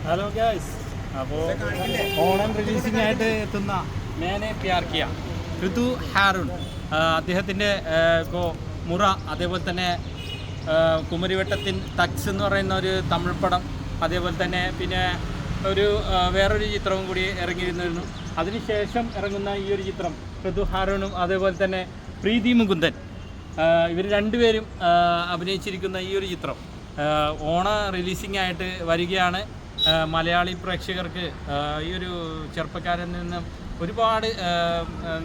Hello guys, അപ്പോൾ Onam releasing ആയിട്ട് എത്തുന്ന മേനെ പ്യാർ കിയ ഋതു ഹാരുൺ അദ്ദേഹത്തിൻ്റെ ഇപ്പോൾ മുറ, അതേപോലെ തന്നെ കുമരിവട്ടത്തിൻ തക്സ് എന്ന് പറയുന്ന ഒരു തമിഴ് പടം, അതേപോലെ തന്നെ പിന്നെ വേറൊരു ചിത്രവും കൂടി ഇറങ്ങിയിരുന്നു. അതിനുശേഷം ഇറങ്ങുന്ന ഈ ഒരു ചിത്രം ഋതു ഹാരുണും അതേപോലെ തന്നെ പ്രീതി മുകുന്ദൻ ഇവർ രണ്ടുപേരും അഭിനയിച്ചിരിക്കുന്ന ഈ ഒരു ചിത്രം ഓണ റിലീസിംഗ് ആയിട്ട് വരികയാണ്. മലയാളി പ്രേക്ഷകർക്ക് ഈ ഒരു ചെറുപ്പക്കാരിൽ നിന്നും ഒരുപാട്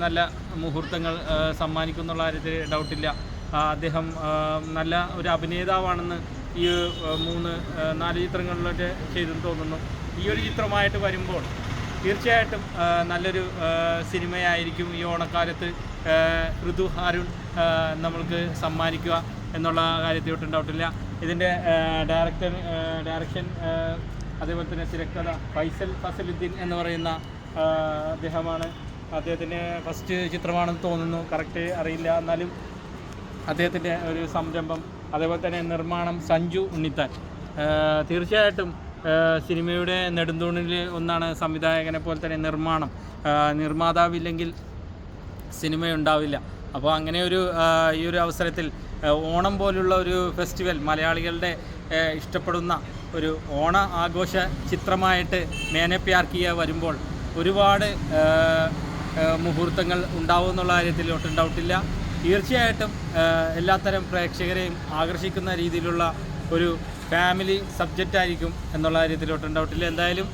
നല്ല മുഹൂർത്തങ്ങൾ സമ്മാനിക്കുന്നുള്ള കാര്യത്തിൽ ഡൗട്ടില്ല. അദ്ദേഹം നല്ല ഒരു അഭിനേതാവാണെന്ന് ഈ 3-4 ചിത്രങ്ങളിലൊക്കെ ചെയ്തെന്ന് തോന്നുന്നു. ഈ ഒരു ചിത്രമായിട്ട് വരുമ്പോൾ തീർച്ചയായിട്ടും നല്ലൊരു സിനിമയായിരിക്കും ഈ ഓണക്കാലത്ത് ഋതു ഹാരുൺ നമ്മൾക്ക് സമ്മാനിക്കുക എന്നുള്ള കാര്യത്തിൽ ഒട്ടും ഡൗട്ടില്ല. ഇതിൻ്റെ ഡയറക്ഷൻ അതേപോലെ തന്നെ തിരക്കഥ ഫസലുദ്ദീൻ എന്ന് പറയുന്ന അദ്ദേഹമാണ്. അദ്ദേഹത്തിൻ്റെ ഫസ്റ്റ് ചിത്രമാണെന്ന് തോന്നുന്നു, കറക്റ്റ് അറിയില്ല. എന്നാലും അദ്ദേഹത്തിൻ്റെ ഒരു സംരംഭം, അതേപോലെ തന്നെ നിർമ്മാണം സഞ്ജു ഉണ്ണിത്താൻ. തീർച്ചയായിട്ടും സിനിമയുടെ നെടുന്തൂണിൽ ഒന്നാണ് സംവിധായകനെ പോലെ തന്നെ നിർമ്മാണം. നിർമ്മാതാവില്ലെങ്കിൽ സിനിമയുണ്ടാവില്ല. അപ്പോൾ അങ്ങനെ ഈ ഒരു അവസരത്തിൽ ഓണം പോലുള്ള ഒരു ഫെസ്റ്റിവൽ, മലയാളികളുടെ ഇഷ്ടപ്പെടുന്ന ഒരു ഓണ ആഘോഷ ചിത്രമായിട്ട് മേനെ പ്യാർ കിയ വരുമ്പോൾ ഒരുപാട് മുഹൂർത്തങ്ങൾ ഉണ്ടാവും എന്നുള്ള കാര്യത്തിൽ ഒട്ടും ഡൗട്ടില്ല. തീർച്ചയായിട്ടും എല്ലാത്തരം പ്രേക്ഷകരെയും ആകർഷിക്കുന്ന രീതിയിലുള്ള ഒരു ഫാമിലി സബ്ജക്റ്റ് ആയിരിക്കും എന്നുള്ള കാര്യത്തിൽ ഒട്ടും ഡൗട്ടില്ല. എന്തായാലും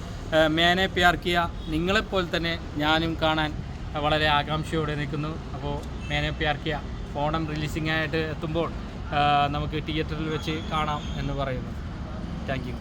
മേനെ പ്യാർ കിയ നിങ്ങളെപ്പോലെ തന്നെ ഞാനും കാണാൻ വളരെ ആകാംക്ഷയോടെ നിൽക്കുന്നു. അപ്പോൾ മേനെ പ്യാർ കിയ ഓണം റിലീസിംഗ് ആയിട്ട് എത്തുമ്പോൾ നമുക്ക് തിയേറ്ററിൽ വെച്ച് കാണാം എന്ന് പറയുന്നു. Thank you.